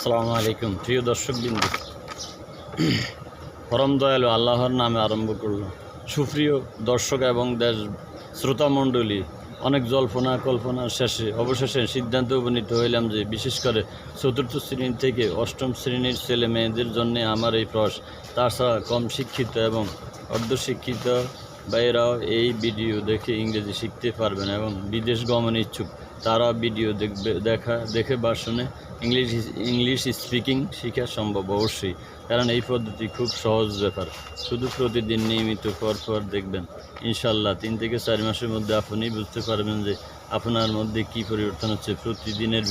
আসসালামু আলাইকুম প্রিয় দর্শকবৃন্দ, পরম দয়ালু আল্লাহর নামে আরম্ভ করল। সুপ্রিয় দর্শক এবং দেশ শ্রোতামণ্ডলী, অনেক জল্পনা কল্পনার শেষে অবশেষে সিদ্ধান্তে উপনীত হইলাম যে বিশেষ করে চতুর্থ শ্রেণী থেকে অষ্টম শ্রেণীর ছেলে মেয়েদের জন্য আমার এই প্রয়াস। তাছাড়া কম শিক্ষিত এবং অর্ধশিক্ষিত ভাইয়েরাও এই ভিডিও দেখে ইংরেজি শিখতে পারবেন এবং বিদেশ গমনে ইচ্ছুক তারা ভিডিও দেখে বা শুনে ইংলিশ স্পিকিং শেখা সম্ভব অবশ্যই, কারণ এই পদ্ধতি খুব সহজ ব্যাপার। শুধু প্রতিদিন নিয়মিত পর দেখবেন, ইনশাল্লাহ 3 থেকে 4 মাসের মধ্যে আপনি বুঝতে পারবেন যে আপনার মধ্যে কি পরিবর্তন হচ্ছে। প্রতিদিনের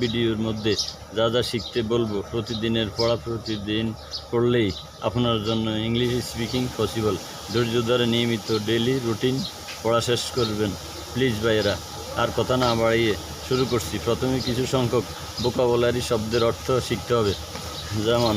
ভিডিওর মধ্যে যা যা শিখতে বলবো, প্রতিদিনের পড়া প্রতিদিন পড়লেই আপনার জন্য ইংলিশ স্পিকিং পসিবল। ধৈর্য ধরে নিয়মিত ডেইলি রুটিন পড়া শেষ করবেন প্লিজ ভাইয়েরা। আর কথা না বাড়িয়ে শুরু করছি। প্রথমে কিছু সংখ্যক ভোকাবুলারি শব্দের অর্থ শিখতে হবে, যেমন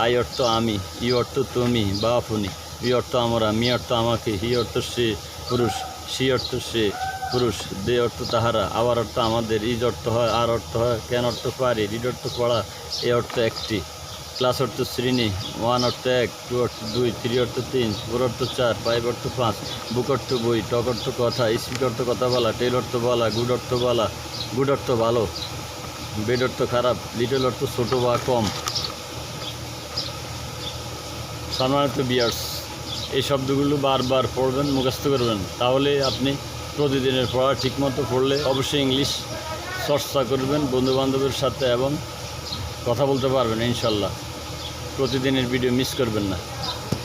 আই অর্থ আমি, ই অর্থ তুমি বা আপনি, ই অর্থ আমরা, মি অর্থ আমাকে, হি অর্থ সে পুরুষ, সি অর্থ সে পুরুষ, দে অর্থ তাহারা, আবার অর্থ আমাদের, ইজ অর্থ হয়, আর অর্থ হয়, ক্যান অর্থ পারি, রিড অর্থ পড়া, এ অর্থ একটি, ক্লাস অর্থ শ্রেণী, 1 অর্থ 1, 2 অর্থ 2, 3 অর্থ 3, 4 অর্থ 4, 5 অর্থ 5, বুক অর্থ বই, টক অর্থ কথা, স্পিক অর্থ কথা বলা, টেল অর্থ বলা, গুড অর্থ বলা, গুড অর্থ ভালো, বেড অর্থ খারাপ, লিটল অর্থ ছোটো বা কম। সম্মানিত ভিউয়ার্স, এই শব্দগুলো বারবার পড়বেন, মুখস্থ করবেন, তাহলে আপনি প্রতিদিনের পড়া ঠিকমতো পড়লে অবশ্যই ইংলিশ চর্চা করবেন বন্ধুবান্ধবের সাথে এবং কথা বলতে পারবেন ইনশাল্লাহ। প্রতিদিনের ভিডিও মিস করবেন না।